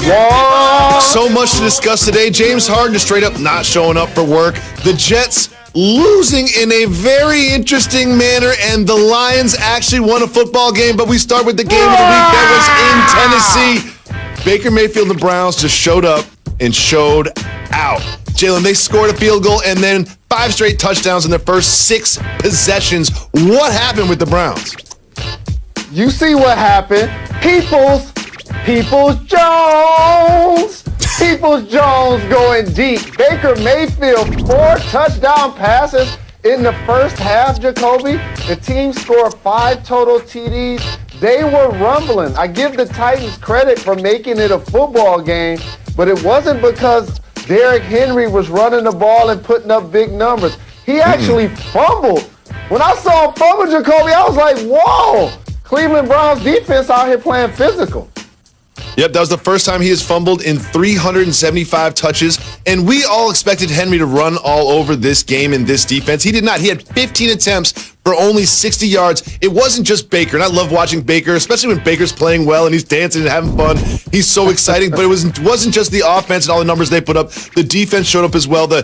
What? So much to discuss today. James Harden just straight up not showing up for work. The Jets losing in a very interesting manner, and the Lions actually won a football game, but we start with the game of the week that was in Tennessee. Baker Mayfield and the Browns just showed up and showed out. Jalen, they scored a field goal and then 5 straight touchdowns in their first 6 possessions. What happened with the Browns? You see what happened. Peoples Jones. Peoples Jones going deep. Baker Mayfield, 4 touchdown passes in the first half, Jacoby. The team scored 5 total TDs. They were rumbling. I give the Titans credit for making it a football game, but it wasn't because Derrick Henry was running the ball and putting up big numbers. He actually fumbled. When I saw him fumble, Jacoby, I was like, whoa, Cleveland Browns defense out here playing physical. Yep, that was the first time he has fumbled in 375 touches, and we all expected Henry to run all over this game in this defense. He did not. He had 15 attempts for only 60 yards. It wasn't just Baker, and I love watching Baker, especially when Baker's playing well and he's dancing and having fun. He's so exciting, but it wasn't just the offense and all the numbers they put up. The defense showed up as well. The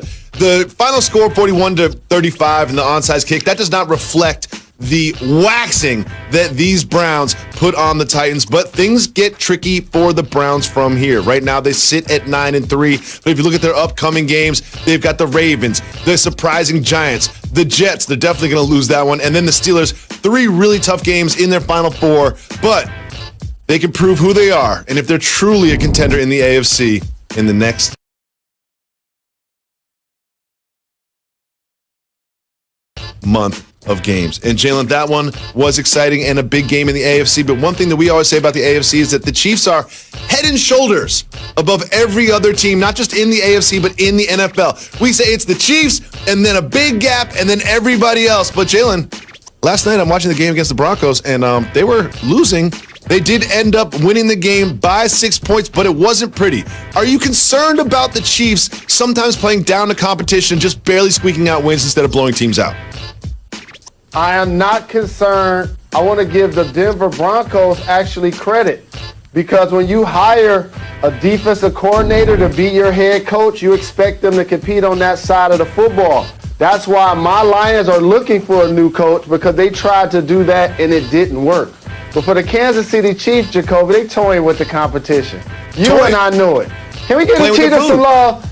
final score, 41-35, and the onside kick, that does not reflect the waxing that these Browns put on the Titans, but things get tricky for the Browns from here. Right now, they sit at 9-3, but if you look at their upcoming games, they've got the Ravens, the surprising Giants, the Jets, they're definitely going to lose that one, and then the Steelers, 3 really tough games in their final 4, but they can prove who they are, and if they're truly a contender in the AFC in the next month of games. And Jalen, that one was exciting and a big game in the AFC. But one thing that we always say about the AFC is that the Chiefs are head and shoulders above every other team, not just in the AFC, but in the NFL. We say it's the Chiefs and then a big gap and then everybody else. But Jalen, last night I'm watching the game against the Broncos and they were losing. They did end up winning the game by 6 points, but it wasn't pretty. Are you concerned about the Chiefs sometimes playing down to competition, just barely squeaking out wins instead of blowing teams out? I am not concerned. I want to give the Denver Broncos actually credit because when you hire a defensive coordinator to be your head coach, you expect them to compete on that side of the football. That's why my Lions are looking for a new coach because they tried to do that and it didn't work. But for the Kansas City Chiefs, Jacoby, they toying with the competition. You and I know it. Can we give the Cheetahs some love?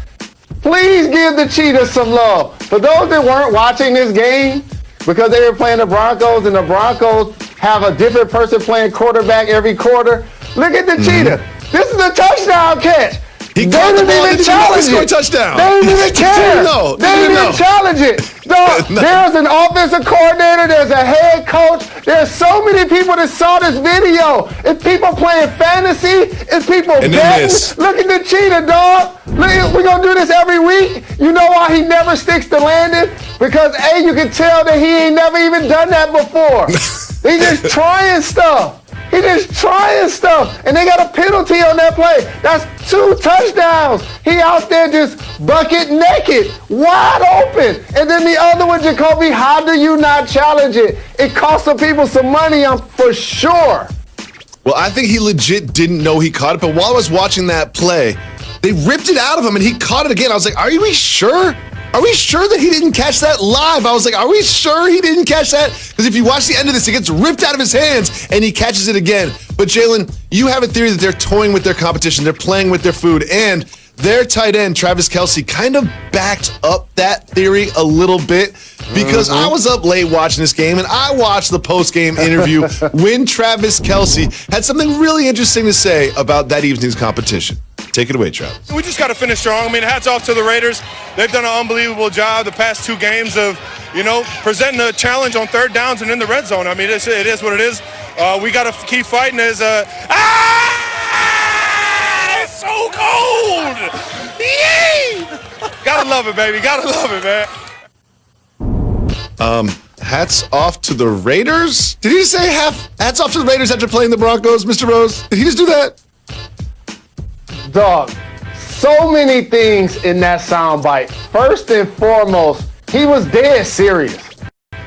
Please give the Cheetahs some love. For those that weren't watching this game, because they were playing the Broncos, and the Broncos have a different person playing quarterback every quarter. Look at the Cheetah. This is a touchdown catch. He caught the ball and challenge it. Touchdown. They didn't even care. They didn't even challenge it. No, there's an offensive coordinator. There's a head coach. There's so many people that saw this video. It's people playing fantasy. It's people betting. Look at the Cheetah, dog. Look, we're going to do this every week. You know why he never sticks to landing? Because, A, you can tell that he ain't never even done that before. He's just trying stuff. He's just trying stuff. And they got a penalty on that play. That's 2 touchdowns. He out there just bucket naked, wide open. And then the other one, Jacoby, how do you not challenge it? It cost some people some money, for sure. Well, I think he legit didn't know he caught it. But while I was watching that play, they ripped it out of him and he caught it again. I was like, are we sure? Are we sure that he didn't catch that live? I was like, are we sure he didn't catch that? Because if you watch the end of this, it gets ripped out of his hands and he catches it again. But Jalen, you have a theory that they're toying with their competition. They're playing with their food. And their tight end, Travis Kelce, kind of backed up that theory a little bit because I was up late watching this game and I watched the post-game interview when Travis Kelce had something really interesting to say about that evening's competition. Take it away, Travis. We just got to finish strong. I mean, hats off to the Raiders. They've done an unbelievable job the past 2 games of, presenting a challenge on 3rd downs and in the red zone. I mean, it is what it is. We got to keep fighting as it's so cold. Yay! Gotta love it, baby. Gotta love it, man. Hats off to the Raiders? Did he say hats off to the Raiders after playing the Broncos, Mr. Rose? Did he just do that? Dog, so many things in that soundbite. First and foremost, he was dead serious.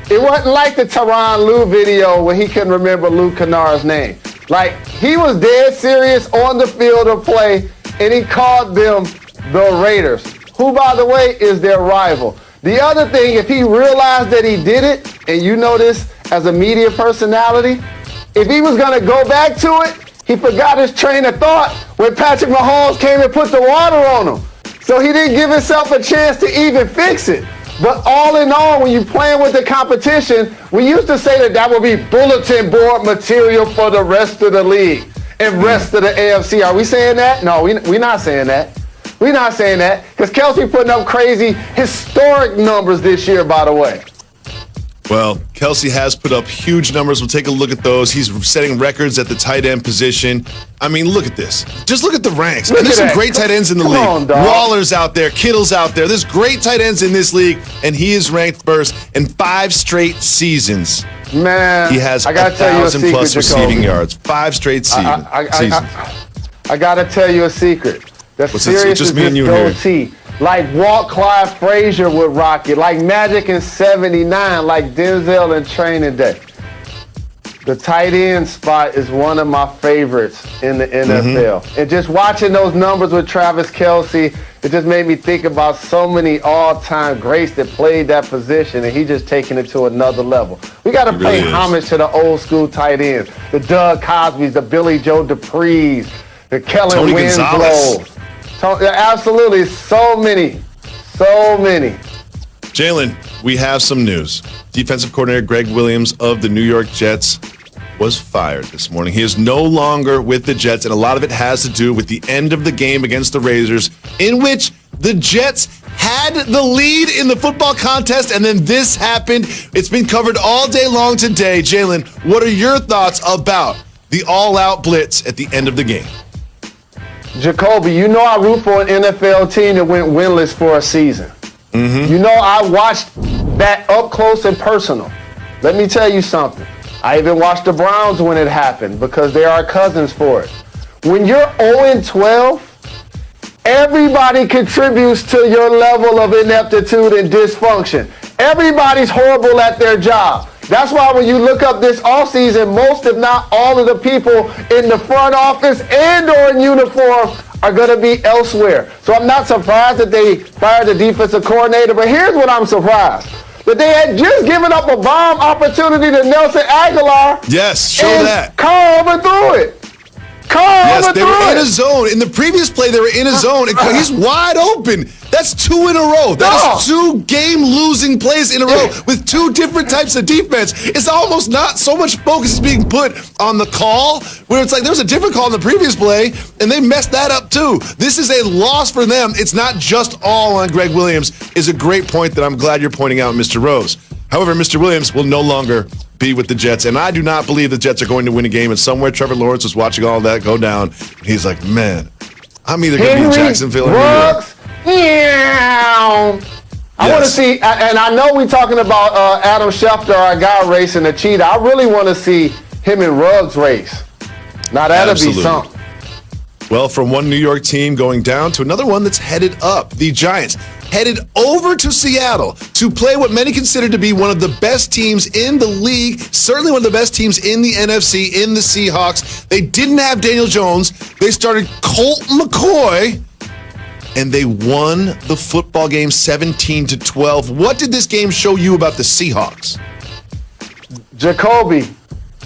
It wasn't like the Tyronn Lue video where he couldn't remember Luke Kennard's name. Like, he was dead serious on the field of play, and he called them the Raiders, who, by the way, is their rival. The other thing, if he realized that he did it, and you know this as a media personality, if he was going to go back to it, he forgot his train of thought when Patrick Mahomes came and put the water on him. So he didn't give himself a chance to even fix it. But all in all, when you're playing with the competition, we used to say that would be bulletin board material for the rest of the league and rest of the AFC. Are we saying that? No, we're not saying that. We're not saying that because Kelce putting up crazy historic numbers this year, by the way. Well, Kelce has put up huge numbers. We'll take a look at those. He's setting records at the tight end position. I mean, look at this. Just look at the ranks. And there's some great tight ends in the league. Waller's out there. Kittle's out there. There's great tight ends in this league, and he is ranked first in 5 straight seasons. Man, he has I gotta tell you a 1,000 secret, plus receiving Jacoby. yards. 5 straight seasons. I got to tell you a secret. The serious just is me and this you here. goatee. Like Walt Clyde Frazier would rock it. Like Magic in 79. Like Denzel in Training Day. The tight end spot is one of my favorites in the NFL. And just watching those numbers with Travis Kelce, it just made me think about so many all-time greats that played that position, and he just taking it to another level. We got to pay homage to the old-school tight ends. The Doug Cosbys, the Billy Joe Duprees, the Kellen Winslows. Absolutely, so many. Jalen, we have some news. Defensive coordinator Greg Williams of the New York Jets was fired this morning. He is no longer with the Jets, and a lot of it has to do with the end of the game against the Raiders, in which the Jets had the lead in the football contest, and then this happened. It's been covered all day long today. Jalen, what are your thoughts about the all-out blitz at the end of the game? Jacoby, you know I root for an NFL team that went winless for a season. You know I watched that up close and personal. Let me tell you something. I even watched the Browns when it happened because they are cousins for it. When you're 0-12, everybody contributes to your level of ineptitude and dysfunction. Everybody's horrible at their job. That's why when you look up this offseason, most if not all of the people in the front office and or in uniform are going to be elsewhere. So I'm not surprised that they fired the defensive coordinator, but here's what I'm surprised. That they had just given up a bomb opportunity to Nelson Aguilar. Yes, show that. Carl overthrew it. Yes, they were in a zone. In the previous play, they were in a zone, and he's wide open. That's 2 in a row. That is 2 game-losing plays in a row with 2 different types of defense. It's almost not so much focus is being put on the call, where it's like there was a different call in the previous play, and they messed that up too. This is a loss for them. It's not just all on Greg Williams. Is a great point that I'm glad you're pointing out, Mr. Rose. However, Mr. Williams will no longer be with the Jets, and I do not believe the Jets are going to win a game. And somewhere Trevor Lawrence was watching all that go down, and he's like, man, I'm either going to be in Jacksonville or New York. I want to see, and I know we're talking about Adam Schefter, our guy racing the cheetah. I really want to see him and Ruggs race. Now that'll be something. Well, from one New York team going down to another one that's headed up. The Giants headed over to Seattle to play what many consider to be one of the best teams in the league, certainly one of the best teams in the NFC, in the Seahawks. They didn't have Daniel Jones. They started Colt McCoy, and they won the football game 17-12. What did this game show you about the Seahawks? Jacoby,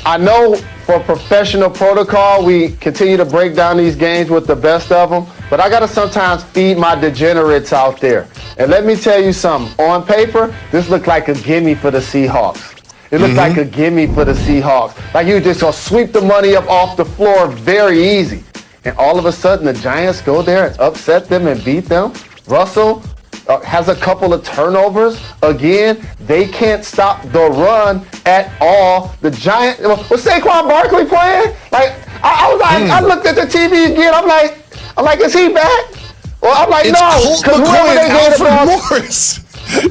I know for professional protocol, we continue to break down these games with the best of them, but I got to sometimes feed my degenerates out there. And let me tell you something. On paper, this looked like a gimme for the Seahawks. It looked like a gimme for the Seahawks. Like you just going to sweep the money up off the floor very easy. And all of a sudden, the Giants go there and upset them and beat them. Russell has a couple of turnovers. Again, they can't stop the run at all. The Giants, was Saquon Barkley playing? Like, I was like, I looked at the TV again. I'm like, is he back? Well, I'm like, it's no. Colt McCoy and Alfred Morris.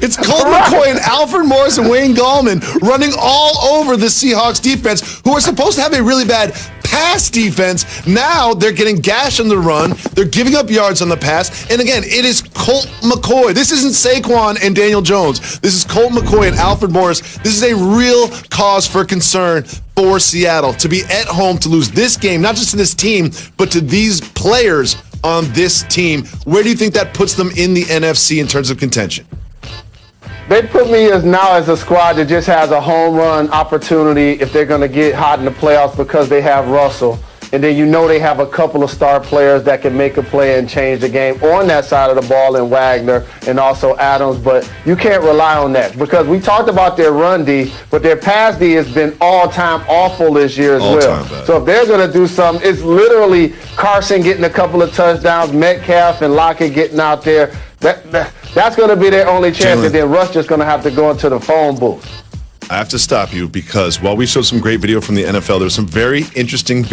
It's Colt McCoy and Alfred Morris and Wayne Gallman running all over the Seahawks defense, who are supposed to have a really bad pass defense. Now they're getting gashed on the run. They're giving up yards on the pass. And again, it is Colt McCoy. This isn't Saquon and Daniel Jones. This is Colt McCoy and Alfred Morris. This is a real cause for concern. for Seattle to be at home to lose this game, not just to this team, but to these players on this team. Where do you think that puts them in the NFC in terms of contention? They put me as a squad that just has a home run opportunity if they're going to get hot in the playoffs because they have Russell. And then they have a couple of star players that can make a play and change the game on that side of the ball in Wagner and also Adams. But you can't rely on that because we talked about their run D, but their pass D has been all-time awful this year as well. Bad. So if they're going to do something, it's literally Carson getting a couple of touchdowns, Metcalf and Lockett getting out there. That's going to be their only chance, and then Russ just going to have to go into the phone booth. I have to stop you because while we showed some great video from the NFL, there's some very interesting video.